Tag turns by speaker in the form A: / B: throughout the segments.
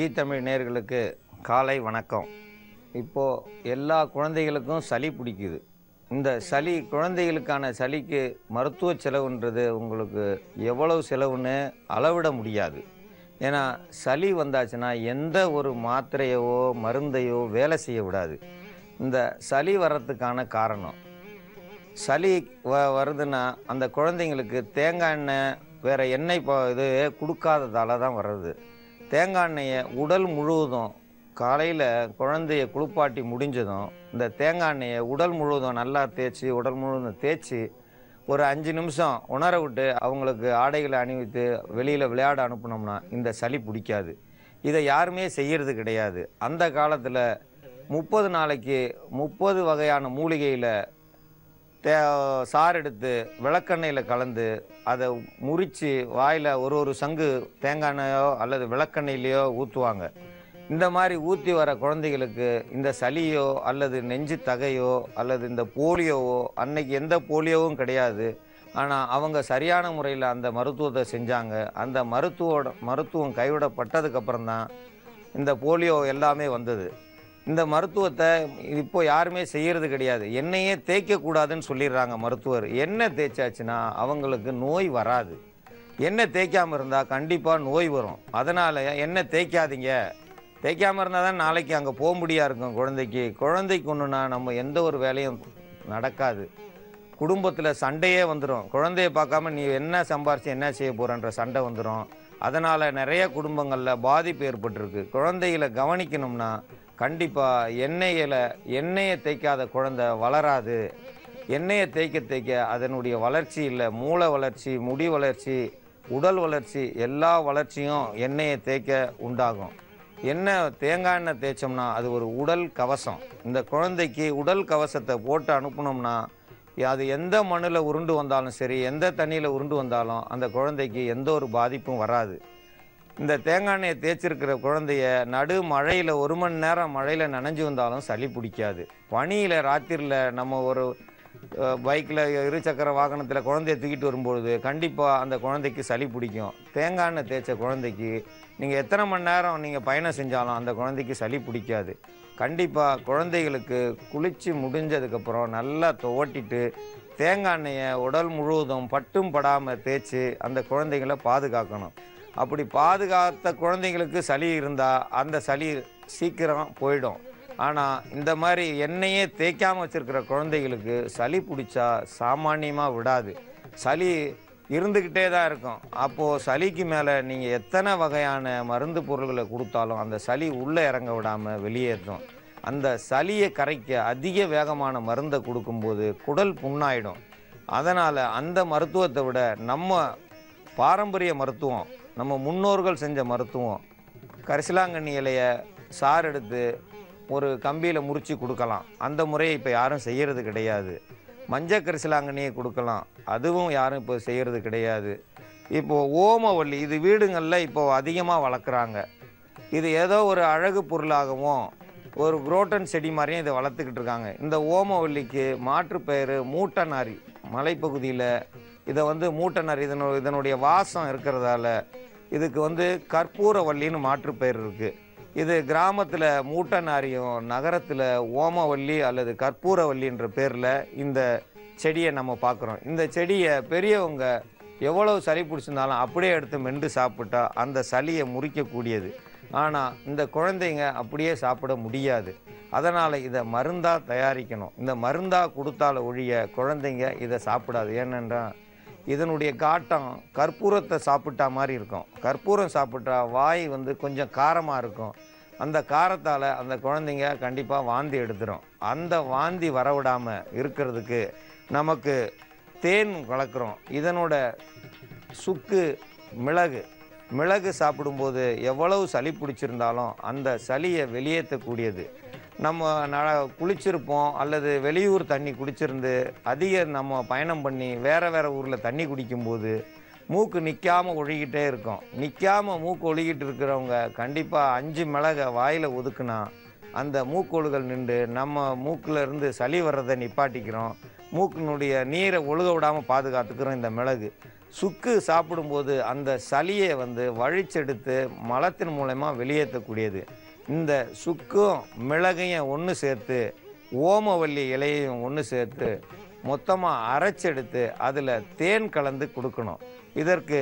A: G Tamil நேயர்களுக்கு காலை வணக்கம். இப்போது எல்லா குழந்தைகளுக்கும் சளி பிடிக்குது. இந்த சளி குழந்தைகளுக்கான சளிக்கு மருத்துவ செலவுன்றது உங்களுக்கு எவ்வளவு செலவுன்னு அளவிட முடியாது. ஏன்னா சளி வந்தாச்சுன்னா எந்த ஒரு மாத்திரையோ மருந்தையோ வேலை செய்ய விடாது. இந்த சளி வர்றதுக்கான காரணம், சளி வருதுன்னா அந்த குழந்தைங்களுக்கு தேங்காய் எண்ணெய் வேறு எண்ணெய் இது கொடுக்காததால தான் வர்றது. தேங்காய் எண்ணெயை உடல் முழுவதும் காலையில் குழந்தைய குளிப்பாட்டி முடிஞ்சதும் இந்த தேங்காய் எண்ணெயை உடல் முழுவதும் நல்லா தேய்ச்சி உடல் முழுவதும் தேய்ச்சி ஒரு 5 நிமிஷம் உணர விட்டு அவங்களுக்கு ஆடைகளை அணிவித்து வெளியில் விளையாட அனுப்பினோம்னா இந்த சளி பிடிக்காது. இதை யாருமே செய்கிறது கிடையாது. அந்த காலத்தில் 30 நாளைக்கு 30 வகையான மூலிகையில் சாறு எடுத்து விளக்கெண்ணெயில் கலந்து அதை முறித்து வாயில் ஒரு சங்கு தேங்காய் எண்ணெயோ அல்லது விளக்கெண்ணெயிலையோ ஊற்றுவாங்க. இந்த மாதிரி ஊற்றி வர குழந்தைகளுக்கு இந்த சளியோ அல்லது நெஞ்சு தகையோ அல்லது இந்த போலியோவோ, அன்னைக்கு எந்த போலியோவும் கிடையாது, ஆனால் அவங்க சரியான முறையில் அந்த மருத்துவத்தை செஞ்சாங்க. அந்த மருத்துவம் கைவிடப்பட்டதுக்கப்புறம் தான் இந்த போலியோ எல்லாமே வந்தது. இந்த மருத்துவத்தை இப்போ யாருமே செய்கிறது கிடையாது. எண்ணெயே தேய்க்கக்கூடாதுன்னு சொல்லிடுறாங்க மருத்துவர். எண்ணெய் தேய்ச்சாச்சுன்னா அவங்களுக்கு நோய் வராது. எண்ணெய் தேய்க்காமல் இருந்தால் கண்டிப்பாக நோய் வரும். அதனால் எண்ணெய் தேய்க்காதீங்க. தேய்க்காமல் இருந்தால் தான் நாளைக்கு அங்கே போக முடியா இருக்கும். குழந்தைக்கு ஒன்றுனா நம்ம எந்த ஒரு வேலையும் நடக்காது. குடும்பத்தில் சண்டையே வந்துடும். குழந்தைய பார்க்காம நீ என்ன சம்பாரிச்சு என்ன செய்ய போகிறன்ற சண்டை வந்துடும். அதனால் நிறைய குடும்பங்களில் பாதிப்பு ஏற்பட்டிருக்கு. குழந்தைகளை கவனிக்கணும்னா கண்டிப்பாக எண்ணெயை தேய்க்காத குழந்தை வளராது. எண்ணெயை தேய்க்க அதனுடைய வளர்ச்சி இல்லை, மூளை வளர்ச்சி, முடி வளர்ச்சி, உடல் வளர்ச்சி, எல்லா வளர்ச்சியும் எண்ணெயை தேய்க்க உண்டாகும். தேங்காய் எண்ணெய் தேய்ச்சோம்னா அது ஒரு உடல் கவசம். இந்த குழந்தைக்கு உடல் கவசத்தை போட்டு அனுப்பினோம்னா அது எந்த மண்ணில் உருண்டு வந்தாலும் சரி, எந்த தண்ணியில் உருண்டு வந்தாலும் அந்த குழந்தைக்கு எந்த ஒரு பாதிப்பும் வராது. இந்த தேங்காய் எண்ணெயை தேய்ச்சிருக்கிற குழந்தைய நடு மழையில் 1 மணி நேரம் மழையில் நனைஞ்சு வந்தாலும் சளி பிடிக்காது. பனியில் ராத்திரியில் நம்ம ஒரு பைக்கில் 2 சக்கர வாகனத்தில் குழந்தைய தூக்கிட்டு வரும்பொழுது கண்டிப்பாக அந்த குழந்தைக்கு சளி பிடிக்கும். தேங்காய் எண்ணெய் தேய்ச்ச குழந்தைக்கு நீங்கள் எத்தனை மணி நேரம் நீங்கள் பயணம் செஞ்சாலும் அந்த குழந்தைக்கு சளி பிடிக்காது. கண்டிப்பாக குழந்தைகளுக்கு குளித்து முடிஞ்சதுக்கப்புறம் நல்லா துவட்டிட்டு தேங்காய் எண்ணெயை உடல் முழுவதும் பட்டும் படாமல் தேய்ச்சி அந்த குழந்தைகளை பாதுகாக்கணும். அப்படி பாதுகாத்த குழந்தைங்களுக்கு சளி இருந்தால் அந்த சளி சீக்கிரம் போயிடும். ஆனால் இந்த மாதிரி எண்ணெயே தேய்க்காமல் வச்சுருக்கிற குழந்தைகளுக்கு சளி பிடிச்சா சாமானியமாக விடாது. சளி இருந்துக்கிட்டே தான் இருக்கும். அப்போது சளிக்கு மேலே நீங்கள் எத்தனை வகையான மருந்து பொருள்களை கொடுத்தாலும் அந்த சளி உள்ளே இறங்க விடாமல் வெளியேற்றும். அந்த சளியை கரைக்க அதிக வேகமான மருந்தை கொடுக்கும்போது குடல் புண்ணாயிடும். அதனால் அந்த மருத்துவத்தை விட நம்ம பாரம்பரிய மருத்துவம், நம்ம முன்னோர்கள் செஞ்ச மருத்துவம், கரிசலாங்கண்ணி இலையை சாறு எடுத்து ஒரு கம்பியில் முறித்து கொடுக்கலாம். அந்த முறையை இப்போ யாரும் செய்கிறது கிடையாது. மஞ்சள் கரிசலாங்கண்ணியை கொடுக்கலாம், அதுவும் யாரும் இப்போ செய்கிறது கிடையாது. இப்போது ஓமவல்லி, இது வீடுங்களில் இப்போது அதிகமாக வளர்க்குறாங்க. இது ஏதோ ஒரு அழகு பொருளாகவும் ஒரு குரோட்டன் செடி மாதிரியும் இதை வளர்த்துக்கிட்டு இருக்காங்க. இந்த ஓமவல்லிக்கு மாற்று பெயர் மூட்டை நாரி. மலைப்பகுதியில் இதை மூட்டை நாரி, இதனுடைய வாசம் இருக்கிறதால இதுக்கு கற்பூரவல்லின்னு மாற்று பெயர் இருக்குது. இது கிராமத்தில் மூட்டை நாரியும் நகரத்தில் ஓமவல்லி அல்லது கற்பூரவல்லின்ற பேரில் இந்த செடியை நம்ம பார்க்குறோம். இந்த செடியை பெரியவங்க எவ்வளவு சளி பிடிச்சிருந்தாலும் அப்படியே எடுத்து மென்று சாப்பிட்டா அந்த சளியை முறிக்கக்கூடியது. ஆனால் இந்த குழந்தைங்க அப்படியே சாப்பிட முடியாது. அதனால் இதை மருந்தாக தயாரிக்கணும். இந்த மருந்தாக கொடுத்தால ஒழிய குழந்தைங்க இதை சாப்பிடாது. ஏனென்றால் இதனுடைய காட்டம் கற்பூரத்தை சாப்பிட்டா மாதிரி இருக்கும். கற்பூரம் சாப்பிட்டா வாய் கொஞ்சம் காரமாக இருக்கும். அந்த காரத்தால் அந்த குழந்தைங்க கண்டிப்பாக வாந்தி எடுத்துரும். அந்த வாந்தி வரவிடாமல் இருக்கிறதுக்கு நமக்கு தேன் கலக்கிறோம். இதனோட சுக்கு, மிளகு சாப்பிடும்போது எவ்வளவு சளி பிடிச்சிருந்தாலும் அந்த சளியை வெளியேற்றக்கூடியது. நம்ம குளிச்சிருப்போம் அல்லது வெளியூர் தண்ணி குடிச்சிருந்து நம்ம பயணம் பண்ணி வேறு ஊரில் தண்ணி குடிக்கும்போது மூக்கு நிற்காமல் ஒழுகிட்டே இருக்கும். நிற்காமல் மூக்கு ஒழுகிட்டு இருக்கிறவங்க கண்டிப்பாக 5 மிளகை வாயில் ஒதுக்குனா அந்த மூக்கொழுகல் நின்று நம்ம மூக்கில் இருந்து சளி வர்றதை நிப்பாட்டிக்கிறோம். மூக்கினுடைய நீரை ஒழுக விடாமல் பாதுகாத்துக்கிறோம் இந்த மிளகு. சுக்கு சாப்பிடும்போது அந்த சளியை வந்து வழிச்செடுத்து மலத்தின் மூலமா வெளியேற்றக்கூடியது. இந்த சுக்கும் மிளகையும் ஒன்று சேர்த்து ஓமவல்லி இலையையும் ஒன்று சேர்த்து மொத்தமாக அரைச்செடுத்து அதில் தேன் கலந்து கொடுக்கணும். இதற்கு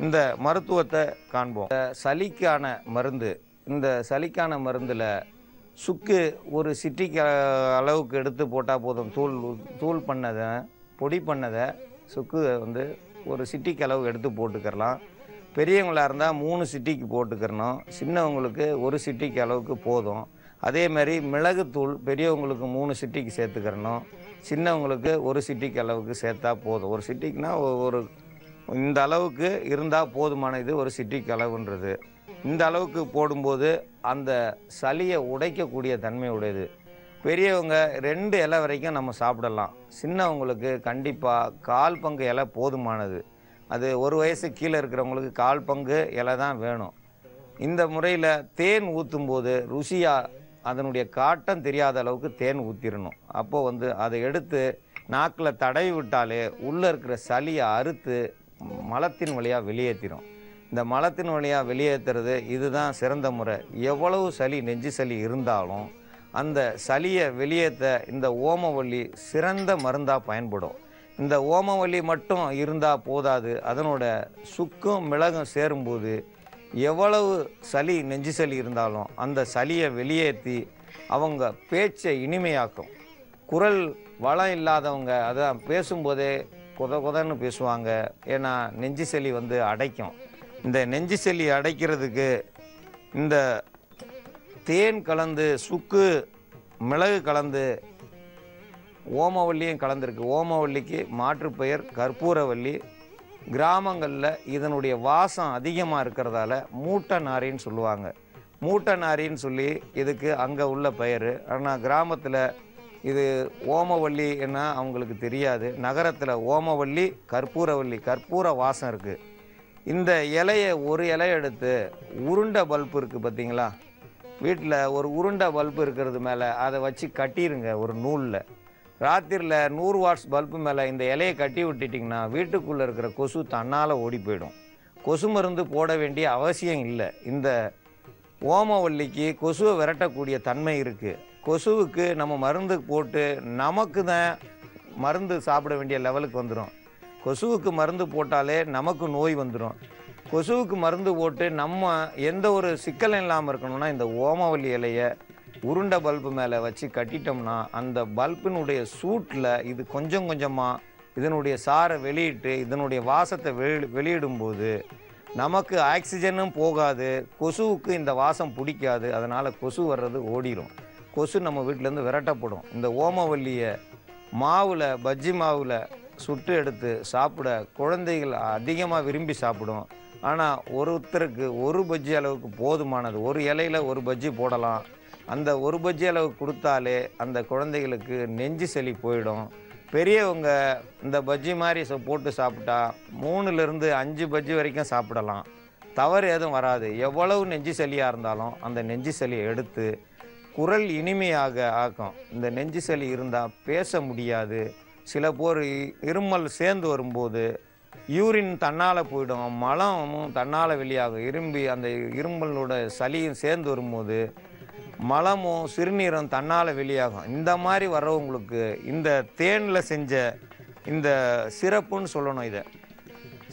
A: இந்த மருத்துவத்தை காண்போம். சளிக்கான மருந்து, இந்த சளிக்கான மருந்தில் சுக்கு ஒரு சிட்டிக்கு அளவுக்கு எடுத்து போட்டால் போதும். தூள் பண்ணதை பொடி பண்ணதை சுக்கு வந்து ஒரு சிட்டிக்கு அளவு எடுத்து போட்டுக்கிறலாம். பெரியவங்களாக இருந்தால் 3 சிட்டிக்கு போட்டுக்கிறணும். சின்னவங்களுக்கு 1 சிட்டிக்கு அளவுக்கு போதும். அதே மாதிரி மிளகுத்தூள் பெரியவங்களுக்கு 3 சிட்டிக்கு சேர்த்துக்கிறணும். சின்னவங்களுக்கு 1 சிட்டிக்கு அளவுக்கு சேர்த்தா போதும். 1 சிட்டிக்குனா ஒரு இந்த அளவுக்கு இருந்தால் போதுமானது 1 சிட்டிக்கு அளவுன்றது. இந்த அளவுக்கு போடும்போது அந்த சளியை உடைக்கக்கூடிய தன்மை உடையது. பெரியவங்க 2 இலை வரைக்கும் நம்ம சாப்பிடலாம். சின்னவங்களுக்கு கண்டிப்பாக 1/4 பங்கு இலை போதுமானது. அது 1 வயசு கீழே இருக்கிறவங்களுக்கு 1/4 பங்கு இலை தான் வேணும். இந்த முறையில் தேன் ஊற்றும்போது ருசியாக அதனுடைய காட்டம் தெரியாத அளவுக்கு தேன் ஊற்றிடணும். அப்போது வந்து அதை எடுத்து நாக்கில் தடவி விட்டாலே உள்ளே இருக்கிற சளியை அறுத்து மலத்தின் வழியாக வெளியேற்றிடும். இந்த மலத்தின் வழியாக வெளியேற்றுறது இதுதான் சிறந்த முறை. எவ்வளவு சளி, நெஞ்சு சளி இருந்தாலும் அந்த சளியை வெளியேற்ற இந்த ஓமவல்லி சிறந்த மருந்தாக பயன்படும். இந்த ஓமவல்லி மட்டும் இருந்தால் போதாது. அதனோட சுக்கும் மிளகும் சேரும்போது எவ்வளவு சளி, நெஞ்சு சளி இருந்தாலும் அந்த சளியை வெளியேற்றி அவங்க பேச்சை இனிமையாக்கும். குரல் வளம் இல்லாதவங்க அதான் பேசும்போதே கொதன்னு பேசுவாங்க. ஏன்னா நெஞ்சு சளி வந்து அடைக்கும். இந்த நெஞ்சு சளி அடைக்கிறதுக்கு இந்த தேன் கலந்து சுக்கு மிளகு கலந்து ஓமவல்லியும் கலந்துருக்கு. ஓமவல்லிக்கு மாற்று பெயர் கற்பூரவல்லி. கிராமங்களில் இதனுடைய வாசம் அதிகமாக இருக்கிறதால மூட்டை நாரின்னு சொல்லுவாங்க. மூட்டை நாரின்னு சொல்லி இதுக்கு அங்கே உள்ள பெயர். ஆனால் கிராமத்தில் இது ஓமவல்லி என்ன அவங்களுக்கு தெரியாது. நகரத்தில் ஓமவல்லி, கற்பூரவல்லி, கற்பூர வாசம் இருக்குது. இந்த இலையை ஒரு இலையை எடுத்து உருண்டை பல்பு இருக்குது பார்த்தீங்களா, வீட்டில் ஒரு உருண்டை பல்பு இருக்கிறது மேலே அதை வச்சு கட்டிடுங்க ஒரு நூலில். ராத்திரியில் 100 வாட்ஸ் பல்பு மேலே இந்த இலையை கட்டி விட்டுட்டிங்கன்னா வீட்டுக்குள்ளே இருக்கிற கொசு தன்னால் ஓடி போயிடும். கொசு மருந்து போட வேண்டிய அவசியம் இல்லை. இந்த ஓமவல்லிக்கு கொசுவை விரட்டக்கூடிய தன்மை இருக்குது. கொசுவுக்கு நம்ம மருந்து போட்டு நமக்கு தான் மருந்து சாப்பிட வேண்டிய லெவலுக்கு வந்துடும். கொசுவுக்கு மருந்து போட்டாலே நமக்கு நோய் வந்துடும். கொசுவுக்கு மருந்து போட்டு நம்ம எந்த ஒரு சிக்கலும் இல்லாமல் இருக்கணும்னா இந்த ஓமவல்லி இலையை உருண்டை பல்பு மேலே வச்சு கட்டிட்டோம்னா அந்த பல்பினுடைய சூட்டில் இது கொஞ்சம் கொஞ்சமாக இதனுடைய சாரை வெளியிட்டு இதனுடைய வாசத்தை வெளியிடும்போது நமக்கு ஆக்சிஜனும் போகாது, கொசுவுக்கு இந்த வாசம் பிடிக்காது. அதனால் கொசு வர்றது ஓடிடும். கொசு நம்ம வீட்டிலேருந்து விரட்டப்படும். இந்த ஓமவல்லியை மாவில், பஜ்ஜி மாவில் சுட்டு எடுத்து சாப்பிட குழந்தைகள் அதிகமாக விரும்பி சாப்பிடும். ஆனால் ஒருத்தருக்கு 1 பஜ்ஜி அளவுக்கு போதுமானது. ஒரு இலையில் 1 பஜ்ஜி போடலாம். அந்த 1 பஜ்ஜி அளவுக்கு கொடுத்தாலே அந்த குழந்தைகளுக்கு நெஞ்சு சளி போயிடும். பெரியவங்க இந்த பஜ்ஜி மாதிரி போட்டு சாப்பிட்டா 3லேருந்து 5 பஜ்ஜி வரைக்கும் சாப்பிடலாம். தவறு எதுவும் வராது. எவ்வளவு நெஞ்சு சளியாக இருந்தாலும் அந்த நெஞ்சு சளியை எடுத்து குரல் இனிமையாக ஆக்கும். இந்த நெஞ்சு சளி இருந்தால் பேச முடியாது. சில பேர் இருமல் சேர்ந்து வரும்போது யூரின் தன்னால் போயிடும், மலமும் தன்னால் வெளியாகும். அந்த இருமலோட சளியும் சேர்ந்து வரும்போது மலமும் சிறுநீரும் தன்னால் வெளியாகும். இந்த மாதிரி வர்றவங்களுக்கு இந்த தேனில் செஞ்ச இந்த சிறப்புன்னு சொல்லணும். இதை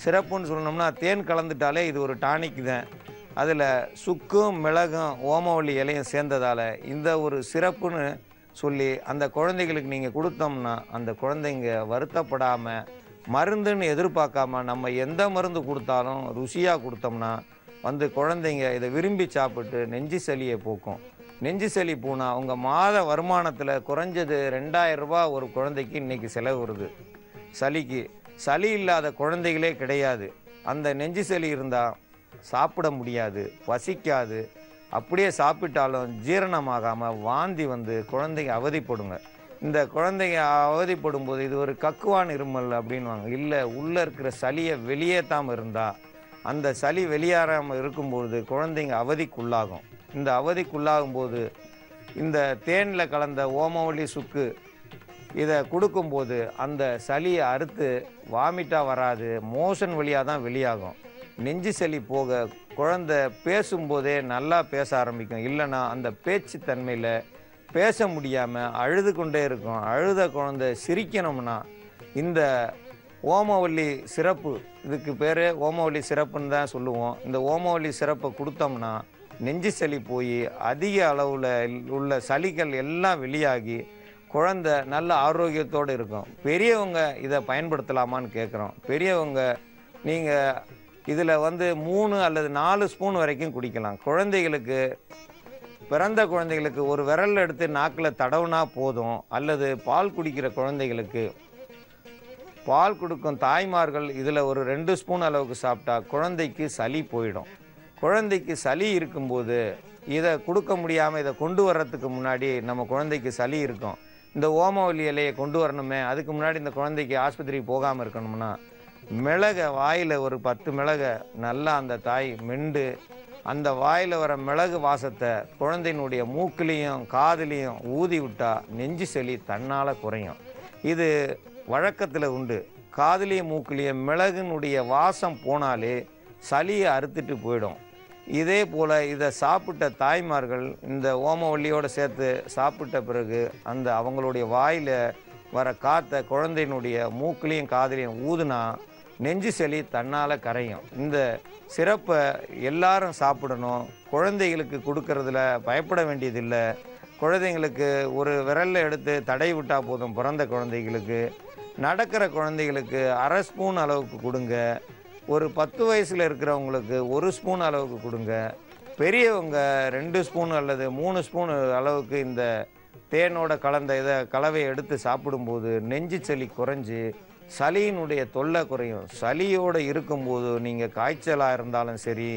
A: சிறப்புன்னு சொல்லணும்னா தேன் கலந்துட்டாலே இது ஒரு டானிக் தான். அதில் சுக்கும் மிளகும் ஓமவல்லி இலையும் சேர்ந்ததால் இந்த ஒரு சிறப்புன்னு சொல்லி அந்த குழந்தைகளுக்கு நீங்கள் கொடுத்தோம்னா அந்த குழந்தைங்க வருத்தப்படாமல் மருந்துன்னு எதிர்பார்க்காம நம்ம எந்த மருந்து கொடுத்தாலும் ருசியாக கொடுத்தோம்னா வந்து குழந்தைங்க இதை விரும்பி சாப்பிட்டு நெஞ்சு சளியை போக்கும். நெஞ்சு சளி போனால் உங்கள் மாத வருமானத்தில் குறைஞ்சது 2000 ரூபாய் ஒரு குழந்தைக்கு இன்றைக்கி செலவு வருது. சளிக்கு சளி இல்லாத குழந்தைகளே கிடையாது. அந்த நெஞ்சு சளி இருந்தால் சாப்பிட முடியாது, பசிக்காது. அப்படியே சாப்பிட்டாலும் ஜீரணமாகாமல் வாந்தி வந்து குழந்தைங்க அவதிப்படுங்க. இந்த குழந்தைங்க அவதிப்படும் போது இது ஒரு கக்குவான் இருமல் அப்படின்வாங்க. இல்லை, உள்ளே இருக்கிற சளியை வெளியேற்றாமல் இருந்தால் அந்த சளி வெளியேறாமல் இருக்கும்போது குழந்தைங்க அவதிக்குள்ளாகும். இந்த அவதிக்குள்ளாகும் போது இந்த தேனில் கலந்த ஓமவல்லி சுக்கு இதை கொடுக்கும்போது அந்த சளியை அறுத்து வாமிட்டாக வராது, மோஷன் வழியாக தான் வெளியாகும். நெஞ்சு சளி போக குழந்தை பேசும்போதே நல்லா பேச ஆரம்பிக்கும். இல்லைன்னா அந்த பேச்சு தன்மையில் பேச முடியாமல் அழுது கொண்டே இருக்கும். அழுத குழந்தை சிரிக்கணும்னா இந்த ஓமவல்லி சிறப்பு, இதுக்கு பேர் ஓமவல்லி சிறப்புன்னு தான் சொல்லுவோம். இந்த ஓமவல்லி சிறப்பை கொடுத்தோம்னா நெஞ்சு சளி போய் அதிக அளவில் உள்ள சளிகள் எல்லாம் வெளியாகி குழந்தை நல்ல ஆரோக்கியத்தோடு இருக்கும். பெரியவங்க இதை பயன்படுத்தலாமான்னு கேட்குறோம். பெரியவங்க நீங்கள் இதில் 3 அல்லது 4 ஸ்பூன் வரைக்கும் குடிக்கலாம். குழந்தைகளுக்கு, பிறந்த குழந்தைகளுக்கு ஒரு விரல் எடுத்து நாக்கில் தடவுனா போதும். அல்லது பால் குடிக்கிற குழந்தைகளுக்கு, பால் கொடுக்கும் தாய்மார்கள் இதில் ஒரு 2 ஸ்பூன் அளவுக்கு சாப்பிட்டா குழந்தைக்கு சளி போயிடும். குழந்தைக்கு சளி இருக்கும்போது இதை கொடுக்க முடியாமல் இதை கொண்டு வர்றதுக்கு முன்னாடி நம்ம குழந்தைக்கு சளி இருக்கும், இந்த ஓமவல்லி இலையை கொண்டு வரணுமே, அதுக்கு முன்னாடி இந்த குழந்தைக்கு ஆஸ்பத்திரிக்கு போகாமல் இருக்கணும்னா மிளகை வாயில் ஒரு 10 மிளகை நல்லா அந்த தாய் மெண்டு அந்த வாயில் வர மிளகு வாசத்தை குழந்தையினுடைய மூக்குலேயும் காதுலேயும் ஊதி விட்டா நெஞ்சு சளி தன்னால் குறையும். இது வழக்கத்தில் உண்டு. காதுலேயும் மூக்குலேயும் மிளகுனுடைய வாசம் போனாலே சளியை அறுத்துட்டு போயிடும். இதே போல் இதை சாப்பிட்ட தாய்மார்கள் இந்த ஓமவல்லியோடு சேர்த்து சாப்பிட்ட பிறகு அந்த அவங்களுடைய வாயில் வர காற்றை குழந்தையினுடைய மூக்குலேயும் காதுலேயும் ஊதுனா நெஞ்சு சளி தன்னால் கரையும். இந்த சிறப்பை எல்லாரும் சாப்பிடணும். குழந்தைகளுக்கு கொடுக்கறதுல பயப்பட வேண்டியதில்லை. குழந்தைங்களுக்கு ஒரு விரலில் எடுத்து தடை விட்டால் போதும். பிறந்த குழந்தைகளுக்கு, நடக்கிற குழந்தைகளுக்கு 1/2 ஸ்பூன் அளவுக்கு கொடுங்க. ஒரு 10 வயசில் இருக்கிறவங்களுக்கு 1 ஸ்பூன் அளவுக்கு கொடுங்க. பெரியவங்க 2 ஸ்பூன் அல்லது 3 ஸ்பூன் அளவுக்கு இந்த தேனோட கலந்த கலவையை எடுத்து சாப்பிடும்போது நெஞ்சு சளி குறைஞ்சி சளியினுடைய தொல்லை குறையும். சளியோடு இருக்கும்போது நீங்கள் காய்ச்சலாக இருந்தாலும் சரி,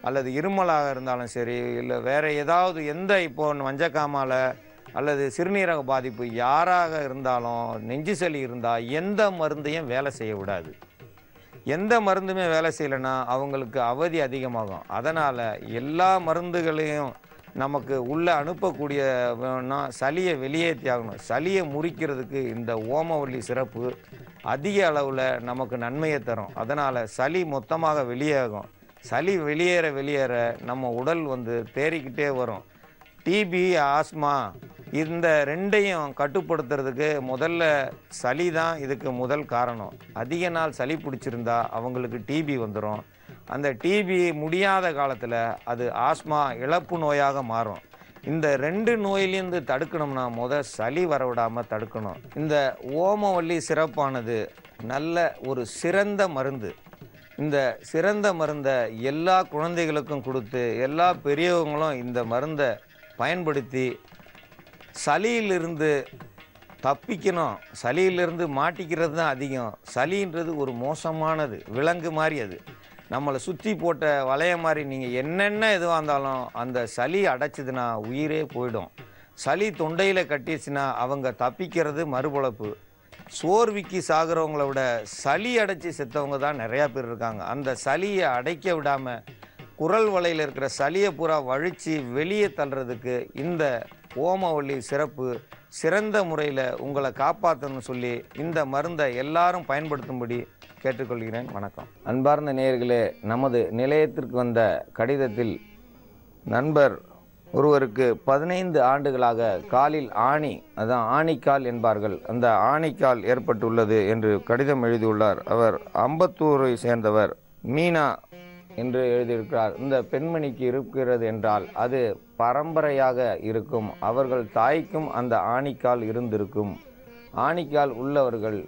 A: அல்லது இருமலாக இருந்தாலும் சரி, இல்லை வேறு ஏதாவது இப்போ மஞ்சக்காமால அல்லது சிறுநீரக பாதிப்பு யாராக இருந்தாலும் நெஞ்சு சளி இருந்தால் எந்த மருந்தையும் வேலை செய்ய விடாது. எந்த மருந்துமே வேலை செய்யலைன்னா அவங்களுக்கு அவதி அதிகமாகும். அதனால் எல்லா மருந்துகளையும் நமக்கு உள்ளே அனுப்பக்கூடியனா சளியை வெளியேற்றி ஆகணும். சளியை முறிக்கிறதுக்கு இந்த ஓமவல்லி சிறப்பு அதிக அளவில் நமக்கு நன்மையை தரும். அதனால் சளி மொத்தமாக வெளியேகும். சளி வெளியேற நம்ம உடல் தேறிக்கிட்டே வரும். டிபி, ஆஸ்மா இந்த 2ஐயும் கட்டுப்படுத்துறதுக்கு முதல்ல சளி தான் இதுக்கு முதல் காரணம். அதிக நாள் சளி பிடிச்சிருந்தா அவங்களுக்கு டிபி வந்துடும். அந்த டிபி முடியாத காலத்தில் அது ஆஸ்மா இழப்பு நோயாக மாறும். இந்த 2 நோயிலேருந்து தடுக்கணும்னா சளி வரவிடாமல் தடுக்கணும். இந்த ஓமவல்லி சிறப்பானது நல்ல ஒரு சிறந்த மருந்து. இந்த சிறந்த மருந்தை எல்லா குழந்தைகளுக்கும் கொடுத்து எல்லா பெரியவங்களும் இந்த மருந்தை பயன்படுத்தி சளியிலிருந்து தப்பிக்கணும். சளியிலிருந்து மாட்டிக்கிறது தான் அதிகம். சளின்றது ஒரு மோசமானது விலங்கு மாதிரி. அது நம்மளை சுற்றி போட்ட வளைய மாதிரி. நீங்கள் என்னென்ன எதுவாக இருந்தாலும் அந்த சளி அடைச்சிதுன்னா உயிரே போயிடும். சளி தொண்டையில் கட்டிச்சுன்னா அவங்க தப்பிக்கிறது மறுபொழப்பு. சோர்விக்கு சாகிறவங்கள விட சளி அடைச்சி செத்தவங்க தான் நிறையா பேர் இருக்காங்க. அந்த சளியை அடைக்க விடாமல் குரல் வலையில் இருக்கிற சளியை பூரா வழித்து வெளியே தள்ளுறதுக்கு இந்த ஓமவல்லி சிறப்பு சிறந்த முறையில் உங்களை காப்பாற்றணும்னு சொல்லி இந்த மருந்தை எல்லாரும் பயன்படுத்தும்படி கேட்டுக்கொள்கிறேன். வணக்கம். அன்பார்ந்த நேயர்களே, நமது நிலையத்திற்கு வந்த கடிதத்தில் நண்பர் ஒருவருக்கு 15 ஆண்டுகளாக காலில் ஆணி, அதான் ஆணிக்கால் என்பார்கள், அந்த ஆணிக்கால் ஏற்பட்டுள்ளது என்று கடிதம் எழுதியுள்ளார். அவர் அம்பத்தூரை சேர்ந்தவர். மீனா என்று எழுதியிருக்கிறார். இந்த பெண்மணிக்கு இருக்கிறது என்றால் அது பரம்பரையாக இருக்கும். அவர்கள் தாய்க்கும் அந்த ஆணிக்கால் இருந்திருக்கும். ஆணிக்கால் உள்ளவர்கள்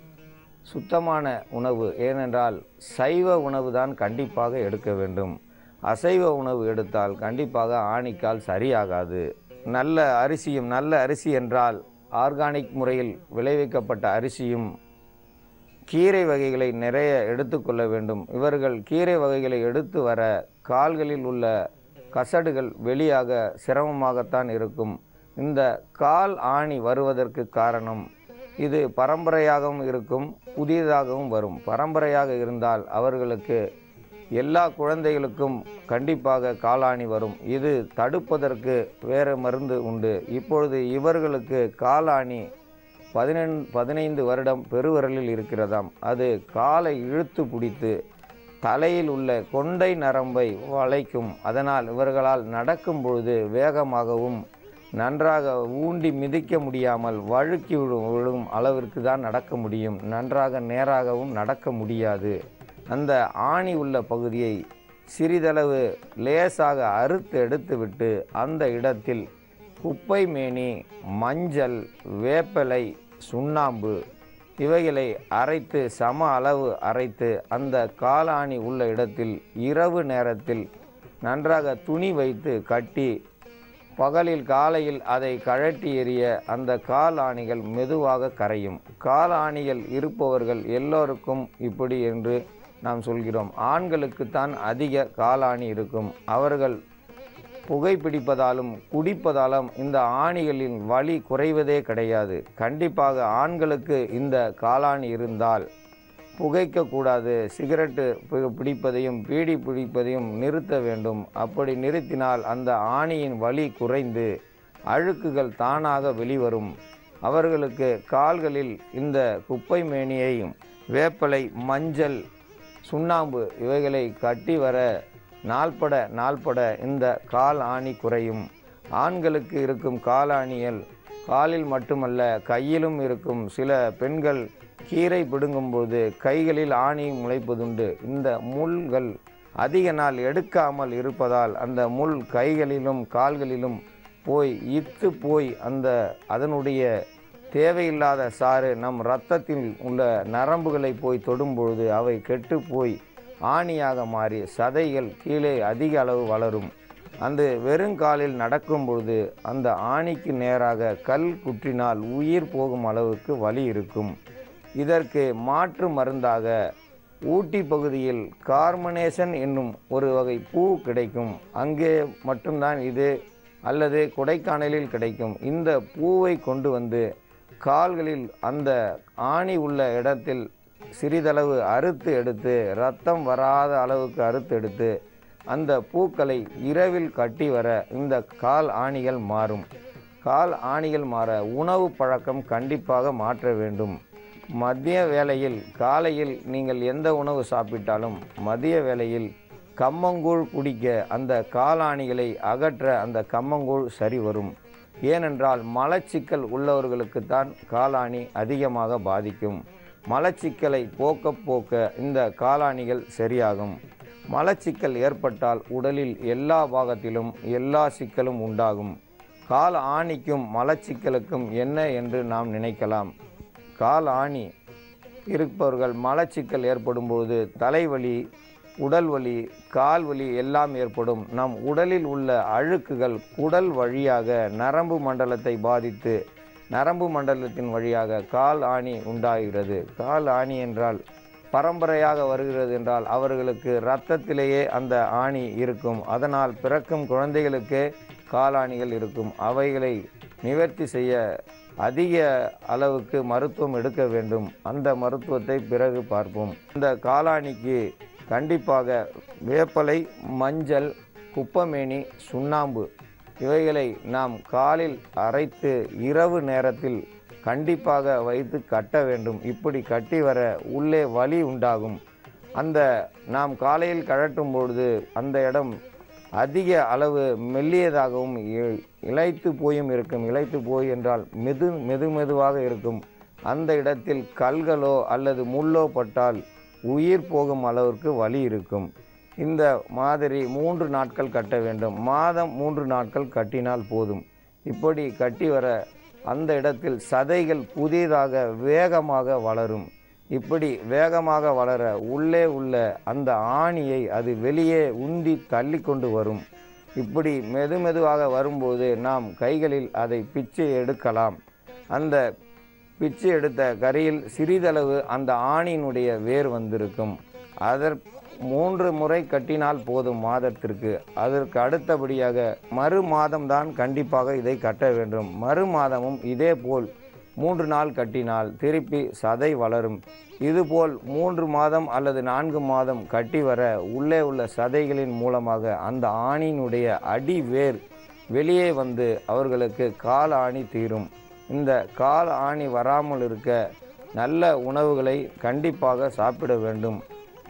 A: சுத்தமான உணவு, ஏனென்றால் சைவ உணவு தான் கண்டிப்பாக எடுக்க வேண்டும். அசைவ உணவு எடுத்தால் கண்டிப்பாக ஆணிக்கால் சரியாகாது. நல்ல அரிசியும், நல்ல அரிசி என்றால் ஆர்கானிக் முறையில் விளைவிக்கப்பட்ட அரிசியும், கீரை வகைகளை நிறைய எடுத்துக்கொள்ள வேண்டும். இவர்கள் கீரை வகைகளை எடுத்து வர கால்களில் உள்ள கசடுகள் வெளியாக சிரமமாகத்தான் இருக்கும். இந்த கால் ஆணி வருவதற்கு காரணம் இது பரம்பரையாகவும் இருக்கும், புதியதாகவும் வரும். பரம்பரையாக இருந்தால் அவர்களுக்கு எல்லா குழந்தைகளுக்கும் கண்டிப்பாக காலாணி வரும். இது தடுப்பதற்கு வேறு மருந்து உண்டு. இப்பொழுது இவர்களுக்கு காலாணி 15 வருடம் பெருவிரலில் இருக்கிறதாம். அது காலை இழுத்து பிடித்து தலையில் உள்ள கொண்டை நரம்பை வளைக்கும். அதனால் இவர்களால் நடக்கும் பொழுது வேகமாகவும் நன்றாக ஊண்டி மிதிக்க முடியாமல் வழுக்கி விழும் அளவிற்கு தான் நடக்க முடியும். நன்றாக நேராகவும் நடக்க முடியாது. அந்த ஆணி உள்ள பகுதியை சிறிதளவு லேசாக அறுத்து எடுத்துவிட்டு அந்த இடத்தில் குப்பை மேனி, மஞ்சள், வேப்பலை, சுண்ணாம்பு இவைகளை அரைத்து சம அளவு அரைத்து அந்த காலாணி உள்ள இடத்தில் இரவு நேரத்தில் நன்றாக துணி வைத்து கட்டி பகலில் காலையில் அதை கழட்டி எறிய அந்த கால் ஆணிகள் மெதுவாக கரையும். கால் ஆணிகள் இருப்பவர்கள் எல்லோருக்கும் இப்படி என்று நாம் சொல்கிறோம். ஆண்களுக்குத்தான் அதிக காலாணி இருக்கும். அவர்கள் புகைப்பிடிப்பதாலும் குடிப்பதாலும் இந்த ஆணிகளின் வலி குறைவதே கிடையாது. கண்டிப்பாக ஆண்களுக்கு இந்த காலாணி இருந்தால் புகைக்கக்கூடாது. சிகரெட்டு பிடிப்பதையும் பீடி பிடிப்பதையும் நிறுத்த வேண்டும். அப்படி நிறுத்தினால் அந்த ஆணியின் வலி குறைந்து அழுக்குகள் தானாக வெளிவரும். அவர்களுக்கு கால்களில் இந்த குப்பை மேனியையும் வேப்பலை, மஞ்சள், சுண்ணாம்பு இவைகளை கட்டி வர நாள்பட இந்த கால் ஆணி குறையும். ஆண்களுக்கு இருக்கும் காலாணிகள் காலில் மட்டுமல்ல கையிலும் இருக்கும். சில பெண்கள் கீரை பிடுங்கும்போது கைகளில் ஆணி முளைப்பதுண்டு. இந்த முள்கள் அதிக நாள் எடுக்காமல் இருப்பதால் அந்த முள் கைகளிலும் கால்களிலும் போய் இத்து போய் அதனுடைய தேவையில்லாத சாறு நம் இரத்தத்தில் உள்ள நரம்புகளை போய் தொடும்பொழுது அவை கெட்டு போய் ஆணியாக மாறி சதைகள் கீழே அதிக அளவு வளரும். அந்த வெறுங்காலில் நடக்கும் பொழுது அந்த ஆணிக்கு நேராக கல் குற்றினால் உயிர் போகும் அளவுக்கு வலி இருக்கும். இதற்கு மாற்று மருந்தாக ஊட்டி பகுதியில் கார்மனேஷன் என்னும் ஒரு வகை பூ கிடைக்கும். அங்கே மட்டும்தான் இது, அல்லது கொடைக்கானலில் கிடைக்கும். இந்த பூவை கொண்டு வந்து கால்களில் அந்த ஆணி உள்ள இடத்தில் சிறிதளவு அறுத்து எடுத்து இரத்தம் வராத அளவுக்கு அறுத்து எடுத்து அந்த பூக்களை இரவில் கட்டி வர இந்த கால் ஆணிகள் மாறும். கால் ஆணிகள் மாற உணவு பழக்கம் கண்டிப்பாக மாற்ற வேண்டும். மதிய வேளையில் காலையில் நீங்கள் எந்த உணவு சாப்பிட்டாலும் மதிய வேளையில் கம்மங்கூழ் குடிக்க அந்த காலாணிகளை அகற்ற அந்த கம்மங்கூழ் சரி வரும். ஏனென்றால் மலச்சிக்கல் உள்ளவர்களுக்குத்தான் காலாணி அதிகமாக பாதிக்கும். மலச்சிக்கலை போக்க இந்த காலாணிகள் சரியாகும். மலச்சிக்கல் ஏற்பட்டால் உடலில் எல்லா பாகத்திலும் எல்லா சிக்கலும் உண்டாகும். கால் ஆணிக்கும் மலச்சிக்கலுக்கும் என்ன என்று நாம் நினைக்கலாம். கால் ஆணி இருப்பவர்கள் மலச்சிக்கல் ஏற்படும் பொழுது தலைவலி, உடல் வலி, கால் வலி எல்லாம் ஏற்படும். நம் உடலில் உள்ள அழுக்குகள் குடல் வழியாக நரம்பு மண்டலத்தை பாதித்து நரம்பு மண்டலத்தின் வழியாக கால் ஆணி உண்டாகிறது. கால் ஆணி என்றால் பரம்பரையாக வருகிறது என்றால் அவர்களுக்கு இரத்தத்திலேயே அந்த ஆணி இருக்கும். அதனால் பிறக்கும் குழந்தைகளுக்கே காலாணிகள் இருக்கும். அவைகளை நிவர்த்தி செய்ய அதிக அளவுக்கு மருத்துவம் எடுக்க வேண்டும். அந்த மருத்துவத்தை பிறகு பார்ப்போம். இந்த காலாணிக்கு கண்டிப்பாக வேப்பலை, மஞ்சள், குப்பமேனி, சுண்ணாம்பு இவைகளை நாம் காலில் அரைத்து இரவு நேரத்தில் கண்டிப்பாக வைத்து கட்ட வேண்டும். இப்படி கட்டி வர உள்ளே வலி உண்டாகும். நாம் காலையில் கழட்டும் பொழுது அந்த இடம் அதிக அளவு மெல்லியதாகவும் இளைத்து போயும் இருக்கும். இளைத்து போய் என்றால் மெதுவாக இருக்கும். அந்த இடத்தில் கல்களோ அல்லது முள்ளோ பட்டால் உயிர் போகும் அளவிற்கு வலி இருக்கும். இந்த மாதிரி 3 நாட்கள் கட்ட வேண்டும். மாதம் 3 நாட்கள் கட்டினால் போதும். இப்படி கட்டி வர அந்த இடத்தில் சதைகள் புதிதாக வேகமாக வளரும். இப்படி வேகமாக வளர உள்ளே உள்ள அந்த ஆணியை அது வெளியே உந்தி தள்ளி கொண்டு வரும். இப்படி மெதுவாக வரும்போது நாம் கைகளில் அதை பிச்சை எடுக்கலாம். அந்த பிச்சை எடுத்த கரியில் சிறிதளவு அந்த ஆணியினுடைய வேர் வந்திருக்கும். 3 முறை கட்டினால் போதும் மாதத்திற்கு. அதற்கு அடுத்தபடியாக மறு மாதம்தான் கண்டிப்பாக இதை கட்ட வேண்டும். மறு மாதமும் இதே போல் 3 நாள் கட்டினால் திருப்பி சதை வளரும். இதுபோல் 3 மாதம் அல்லது 4 மாதம் கட்டி வர உள்ளே உள்ள சதைகளின் மூலமாக அந்த ஆணியினுடைய அடி வேர் வெளியே வந்து அவர்களுக்கு கால் ஆணி தீரும். இந்த கால் ஆணி வராமல் இருக்க நல்ல உணவுகளை கண்டிப்பாக சாப்பிட வேண்டும்.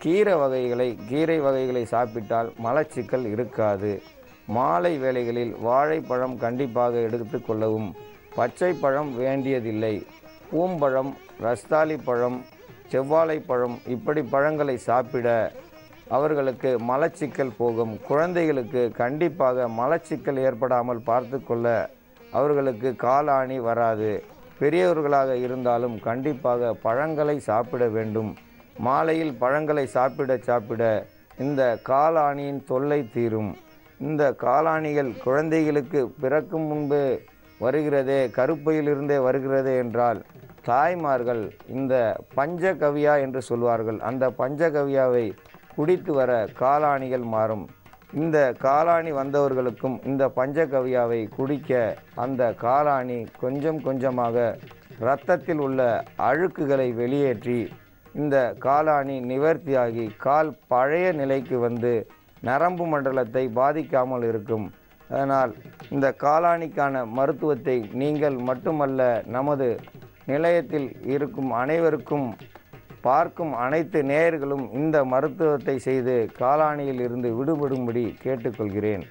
A: கீரை வகைகளை சாப்பிட்டால் மலச்சிக்கல் இருக்காது. மாலை வேளைகளில் வாழைப்பழம் கண்டிப்பாக எடுத்துக்கொள்ளவும். பச்சை பழம் வேண்டியதில்லை. பூம்பழம், ரஸ்தாளி பழம், செவ்வாழை பழம் இப்படி பழங்களை சாப்பிட அவர்களுக்கு மலச்சிக்கல் போகும். குழந்தைகளுக்கு கண்டிப்பாக மலச்சிக்கல் ஏற்படாமல் பார்த்து கொள்ள அவர்களுக்கு காலாணி வராது. பெரியவர்களாக இருந்தாலும் கண்டிப்பாக பழங்களை சாப்பிட வேண்டும். மாலையில் பழங்களை சாப்பிட இந்த காலாணியின் தொல்லை தீரும். இந்த காலாணிகள் குழந்தைகளுக்கு பிறக்கும் முன்பு வருகிறதே, கருப்பையிலிருந்தே வருகிறதே என்றால் தாய்மார்கள் இந்த பஞ்சகவ்யா என்று சொல்வார்கள். அந்த பஞ்சகவ்யாவை குடித்து வர காலாணிகள் மாறும். இந்த காலாணி வந்தவர்களுக்கும் இந்த பஞ்சகவ்யாவை குடிக்க அந்த காலாணி கொஞ்சம் கொஞ்சமாக இரத்தத்தில் உள்ள அழுக்குகளை வெளியேற்றி இந்த காலாணி நிவர்த்தியாகி கால் பழைய நிலைக்கு வந்து நரம்பு மண்டலத்தை பாதிக்காமல் இருக்கும். அதனால் இந்த காலாணிக்கான மருத்துவத்தை நீங்கள் மட்டுமல்ல, நமது நிலையத்தில் இருக்கும் அனைவருக்கும், பார்க்கும் அனைத்து நேயர்களும் இந்த மருத்துவத்தை செய்து காலாணியில் இருந்து விடுபடும்படி கேட்டுக்கொள்கிறேன்.